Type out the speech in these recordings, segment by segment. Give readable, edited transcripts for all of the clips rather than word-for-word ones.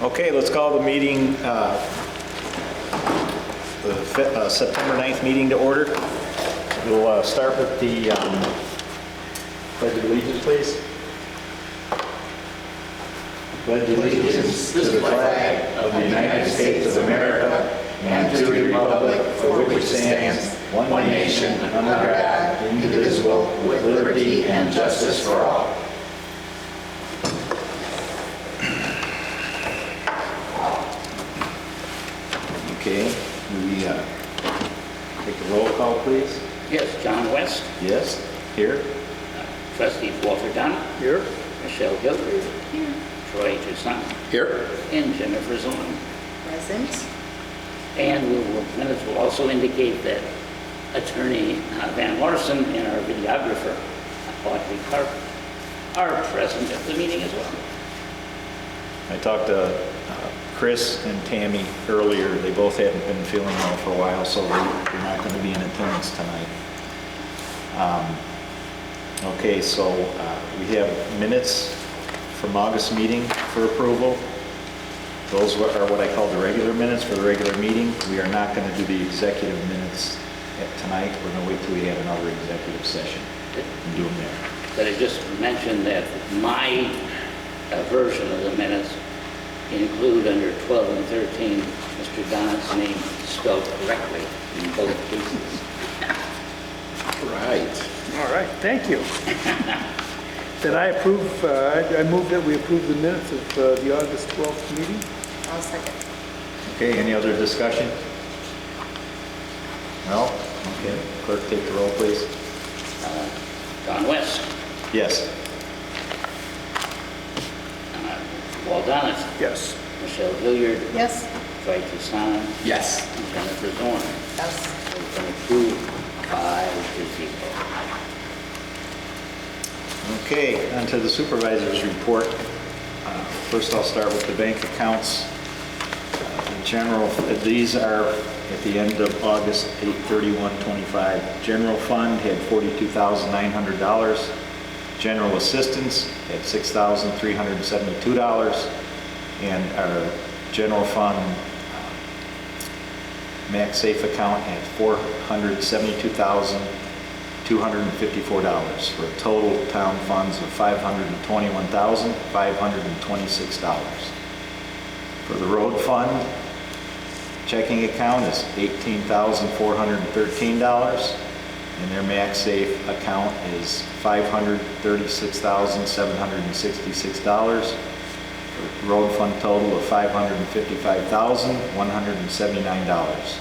Okay, let's call the meeting, the September 9th meeting to order. We'll start with the Pledge of Allegiance, please. Pledge allegiance to the flag of the United States of America and to the republic for which it stands, one nation, under God, indivisible, with liberty and justice for all. Okay, we take a roll call, please. Yes, John West. Yes, here. Trustee Walter Dunn. Here. Michelle Gilbert. Here. Troy Toussaint. Here. And Jennifer Zorn. Present. And minutes will also indicate that Attorney Van Larson and our videographer, Audrey Clark, are present at the meeting as well. I talked to Chris and Tammy earlier. They both hadn't been feeling well for a while, so they're not going to be in attendance tonight. Okay, so we have minutes from August meeting for approval. Those are what I call the regular minutes for the regular meeting. We are not going to do the executive minutes tonight. We're going to wait till we have another executive session and do them there. But I just mentioned that my version of the minutes include under 12 and 13 Mr. Donnett's name spelled correctly in both cases. Right. All right, thank you. Then I move that we approve the minutes of the August 12th meeting. I'll second. Okay, any other discussion? No? Okay, clerk, take the roll, please. Don West. Yes. Walt Donnett. Yes. Michelle Hilliard. Yes. Troy Toussaint. Yes. And Jennifer Zorn. Yes. It's been approved 5-0. Okay, on to the supervisor's report. First, I'll start with the bank accounts. In general, these are at the end of August, 8/31/25. General fund had $42,900. General assistance at $6,372. And our general fund max safe account at $472,254 for a total town funds of $521,526. For the road fund, checking account is $18,413, and their max safe account is $536,766. For road fund total of $555,179.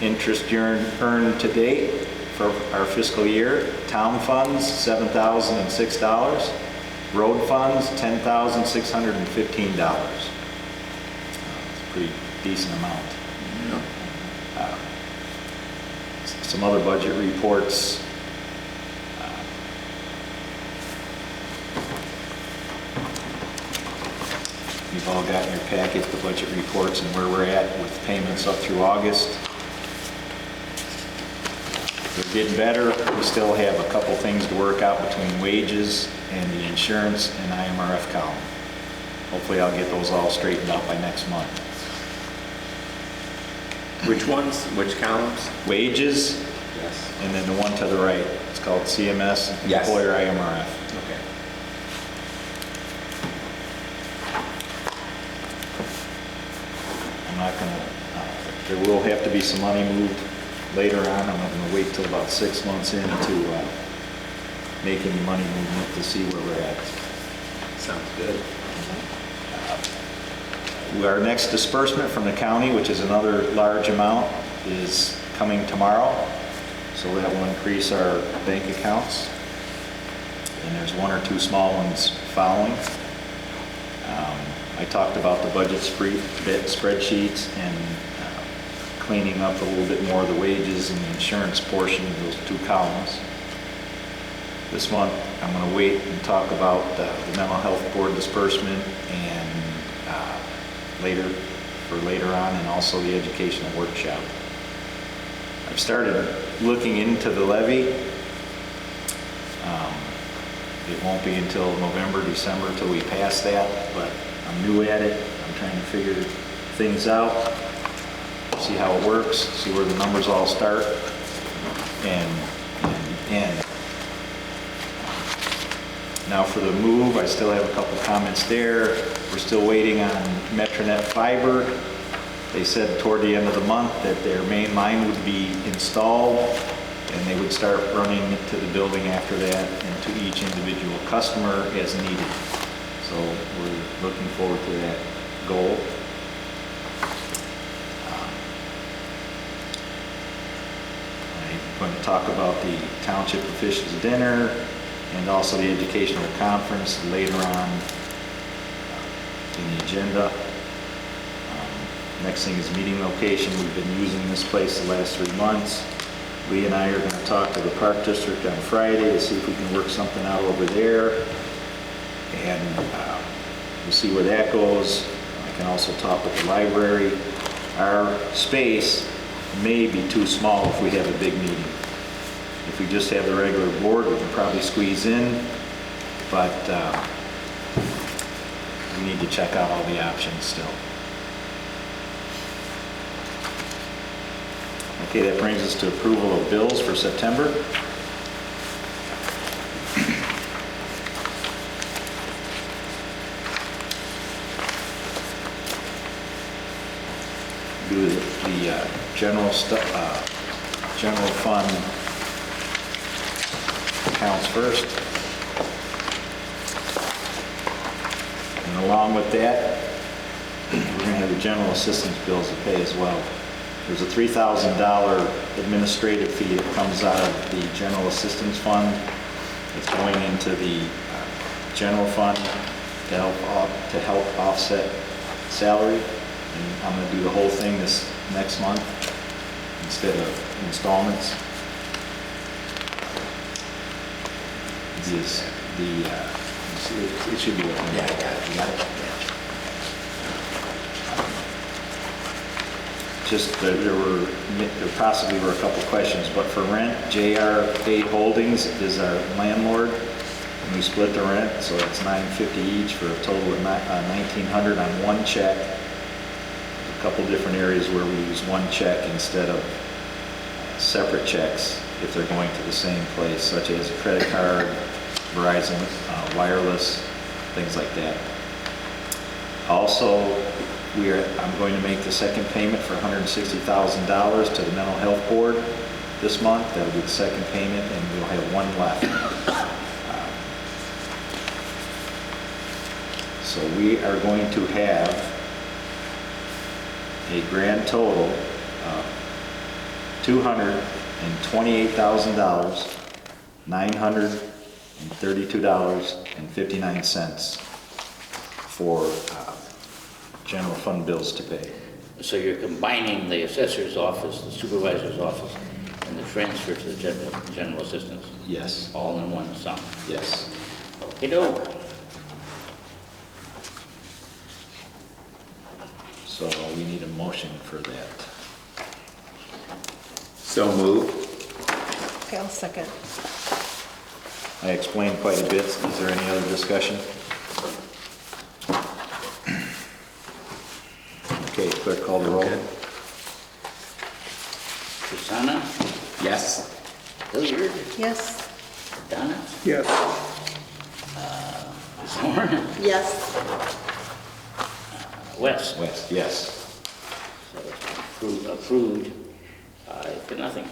Interest earned to date for our fiscal year, town funds, $7,006. Road funds, $10,615. It's a pretty decent amount. Some other budget reports. You've all got in your packet the budget reports and where we're at with payments up through August. They're getting better. We still have a couple things to work out between wages and the insurance and IMRF column. Hopefully I'll get those all straightened out by next month. Which ones? Which columns? Wages, Yes. and then the one to the right. It's called CMS, Yes. Employer IMRF. Okay. I'm not gonna, there will have to be some money moved later on. I'm not gonna wait till about 6 months in to make any money movement to see where we're at. Sounds good. Our next disbursement from the county, which is another large amount, is coming tomorrow. So that will increase our bank accounts. And there's one or two small ones following. I talked about the budget spreadsheets and cleaning up a little bit more of the wages and the insurance portion of those two columns. This month, I'm going to wait and talk about the mental health board disbursement and later on, and also the educational workshop. I've started looking into the levy. It won't be until November, December till we pass that, but I'm new at it. I'm trying to figure things out, see how it works, see where the numbers all start and end. Now for the move, I still have a couple comments there. We're still waiting on Metronet fiber. They said toward the end of the month that their main line would be installed and they would start running it to the building after that and to each individual customer as needed. So we're looking forward to that goal. I'm going to talk about the Township officials dinner and also the educational conference later on in the agenda. Next thing is meeting location. We've been using this place the last 3 months. Lee and I are going to talk to the Park District on Friday to see if we can work something out over there. And we'll see where that goes. I can also talk with the library. Our space may be too small if we have a big meeting. If we just have the regular board, we can probably squeeze in, but we need to check out all the options still. Okay, that brings us to approval of bills for September. Do the general fund accounts first. And along with that, we're going to have the general assistance bills to pay as well. There's a $3,000 administrative fee that comes out of the general assistance fund. It's going into the general fund to help offset salary. And I'm going to do the whole thing this next month instead of installments. It should be open. Yeah, I got it. You got it? Just there possibly were a couple questions, but for rent, JRA Holdings is our landlord, and we split the rent, so it's $950 each for a total of $1,900 on one check. There's a couple different areas where we use one check instead of separate checks if they're going to the same place, such as a credit card, Verizon, wireless, things like that. Also, I'm going to make the second payment for $160,000 to the Mental Health Board this month. That'll be the second payment, and we'll have one left. So we are going to have a grand total of $228,932.59 for general fund bills to pay. So you're combining the assessor's office, the supervisor's office, and the transfer to the general assistance, Yes, all in one sum. yes. Okey-doke. So we need a motion for that. So moved. Okay, I'll second. I explained quite a bit. Is there any other discussion? Okay, clerk, call the roll. Good. Susanna? Yes. Hilliard? Yes. Donna? Yes. Zorn? Yes. West? West, yes. So approved, 5-0.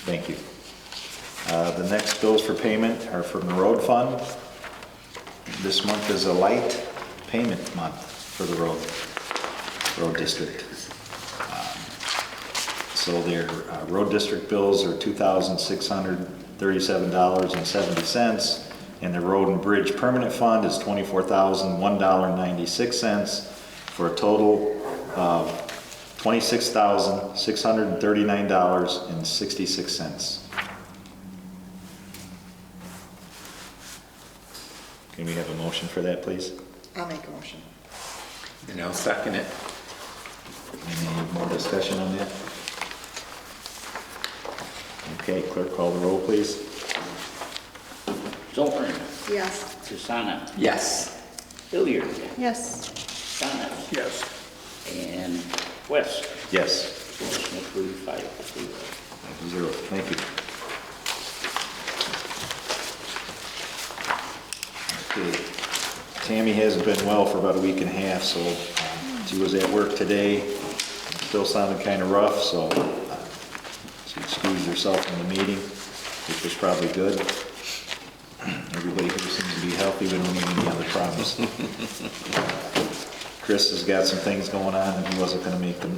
Thank you. The next bills for payment are from the road fund. This month is a light payment month for the road district. So their road district bills are $2,637.70, and the road and bridge permanent fund is $24,001.96 for a total of $26,639.66. Can we have a motion for that, please? I'll make a motion. And I'll second it. Any more discussion on that? Okay, clerk, call the roll, please. Zorn? Yes. Susanna? Yes. Hilliard, Yes. Donna, Yes. and West. Yes. Motion approved, 5-0. 5-0. Thank you. Okay. Tammy hasn't been well for about a week and a half, so she was at work today. Still sounded kind of rough, so she excused herself from the meeting, which was probably good. Everybody here seems to be healthy. We don't need any other problems. Chris has got some things going on, and he wasn't going to make the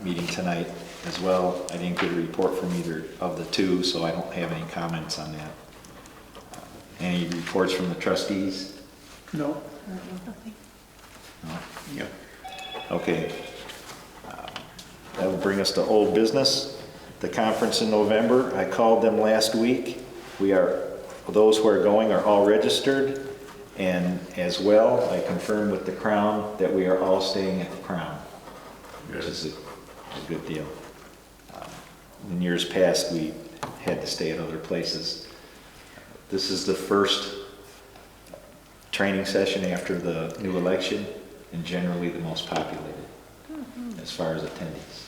meeting tonight as well. I didn't get a report from either of the two, so I don't have any comments on that. Any reports from the trustees? No? No? Yep. Okay. That will bring us to old business. The conference in November, I called them last week. Those who are going are all registered, and as well, I confirmed with the Crown that we are all staying at the Crown, which is a good deal. In years past, we had to stay at other places. This is the first training session after the new election, and generally the most populated as far as attendees.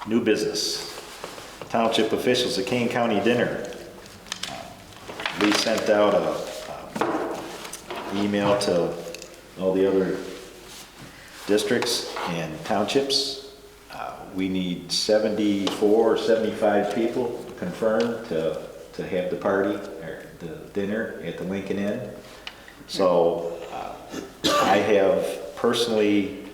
New business. Township officials, the Kane County dinner. We sent out an email to all the other districts and townships. We need 74 or 75 people confirmed to have the party or the dinner at the Lincoln Inn. So I have personally,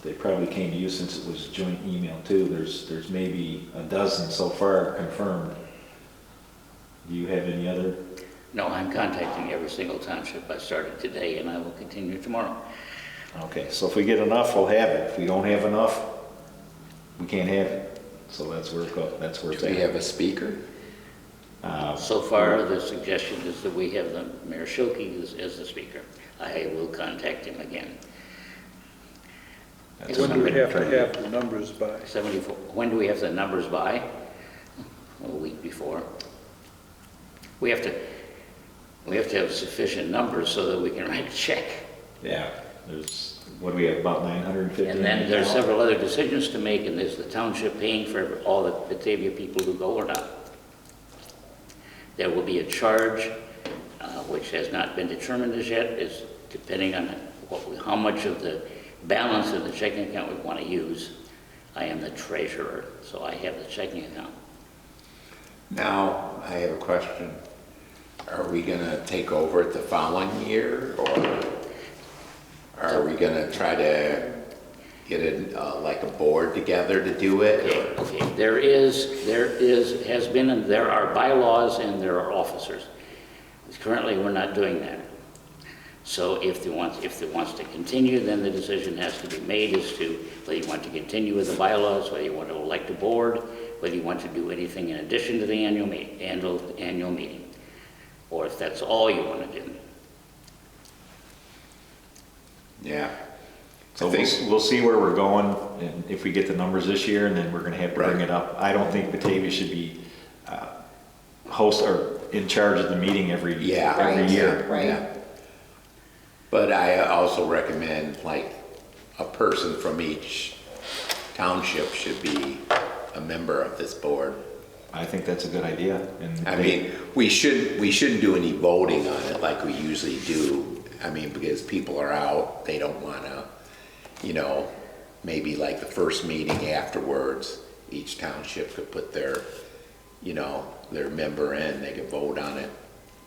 they probably came to you since it was joint email too. There's maybe a dozen so far confirmed. Do you have any other? No, I'm contacting every single township. I started today and I will continue tomorrow. Okay, so if we get enough, we'll have it. If we don't have enough, we can't have it. So that's where it goes. That's where it's Do we at. have a speaker? So far, the suggestion is that we have the Mayor Schilke as the speaker. I will contact him again. That's When what do we I'm have to trying to have the numbers by? 74. When do we have the numbers by? A week before. We have to have sufficient numbers so that we can write a check. Yeah, what do we have, about 950? And then there's several other decisions to make, and there's the township paying for all the Batavia people who go or not. There will be a charge, which has not been determined as yet, is depending on how much of the balance of the checking account we want to use. I am the treasurer, so I have the checking account. Now, I have a question. Are we gonna take over it the following year, or are we gonna try to get like a board together to do it? Okay, there has been, and there are bylaws and there are officers. Currently, we're not doing that. So if they wants to continue, then the decision has to be made as to whether you want to continue with the bylaws, whether you want to elect a board, whether you want to do anything in addition to the annual meeting, or if that's all you want to do. Yeah. So I think- we'll see where we're going, and if we get the numbers this year, and then we're gonna have to bring Right. it up. I don't think Batavia should be host or in charge of the meeting every Yeah. year. Right. Yeah. But I also recommend like a person from each township should be a member of this board. I think that's a good idea. And I mean, we shouldn't do any voting on it like we usually do. I mean, because people are out, they don't wanna, maybe like the first meeting afterwards, each township could put their member in, they could vote on it.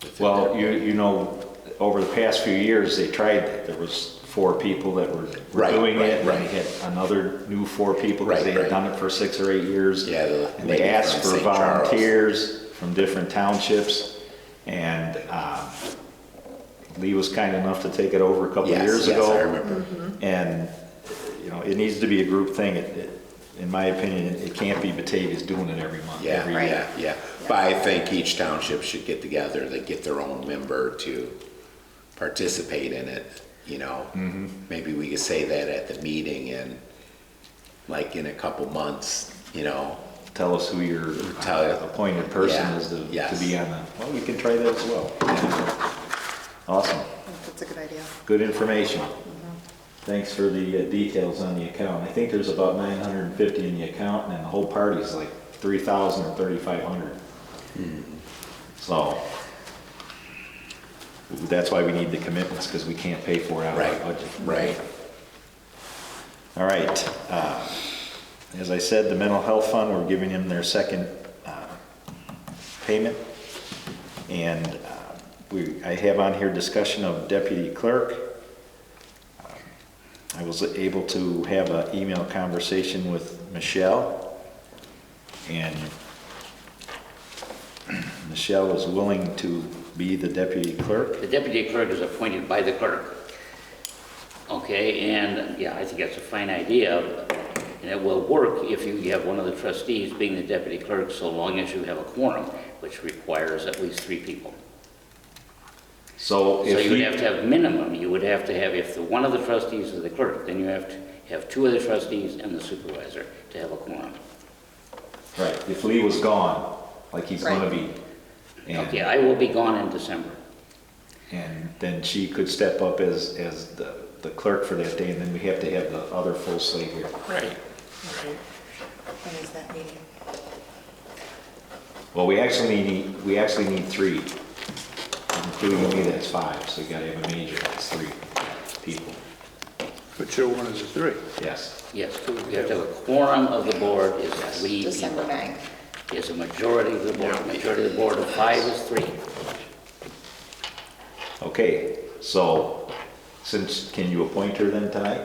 within well, their- over the past few years, they tried that. There was 4 people that were Right, doing right, it, and right. they had another new 4 people because Right, they had right. done it for 6 or 8 years. Yeah, And they lady asked from for St. Charles. volunteers from different townships, and Lee was kind enough to take it over a couple of years ago. Yes, I remember. And, it needs to be a group thing. In my opinion, it can't be Batavia's doing it every month, every year. Yeah. But I think each township should get together, they get their own member to participate in it, Maybe we could say that at the meeting, and like in a couple months, Tell us who your Tell you. appointed person Yeah, is to yes. be on the, well, we can try that as well. Awesome. I think that's a good idea. Good information. Thanks for the details on the account. I think there's about 950 in the account, and the whole party's like 3,000 or 3,500. So that's why we need the commitments, because we can't pay for it out of Right, our budget. right. All right. As I said, the mental health fund, we're giving them their second payment. And I have on here discussion of deputy clerk. I was able to have an email conversation with Michelle, and Michelle was willing to be the deputy clerk. The deputy clerk is appointed by the clerk. Okay, and yeah, I think that's a fine idea, and it will work if you have one of the trustees being the deputy clerk, so long as you have a quorum, which requires at least 3 people. So So if you would he, have to have minimum, you would have to have, if one of the trustees is the clerk, then you have to have 2 of the trustees and the supervisor to have a quorum. right, if Lee was gone, like he's gonna be, Okay, and, I will be gone in December. and then she could step up as the clerk for that day, and then we have to have the other full slate here. Right. When is that meeting? Well, we actually need 3, including me, that's 5, so you gotta have a major, that's 3 people, But you're one of the 3. yes. Yes, you have to have a quorum of the board is 3 December people. 9th. Is a majority of the board. Majority of the board of 5 is 3. Okay, so, can you appoint her then tonight?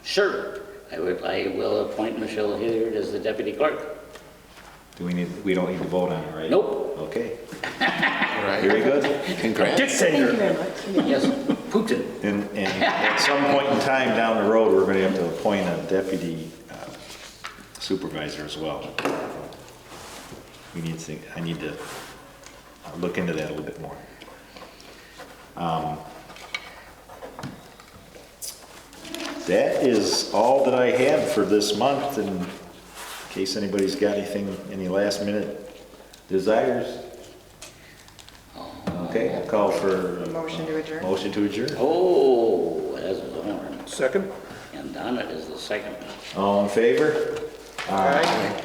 Sure, I will appoint Michelle Hilliard as the deputy clerk. We don't need to vote on it, right? Nope. Okay, Right. very good. Congrats. Thank you Dictator. very much. Yes, Putin. And at some point in time down the road, we're gonna have to appoint a deputy supervisor as well. I need to look into that a little bit more. That is all that I had for this month, in case anybody's got anything, any last minute desires. Okay, I'll call for Motion to adjourn. motion to adjourn. Oh, that's a horn. Second? And Donna is the second. All in favor? Aye.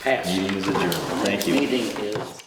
Pass. Meeting is adjourned. Thank you. Meeting is.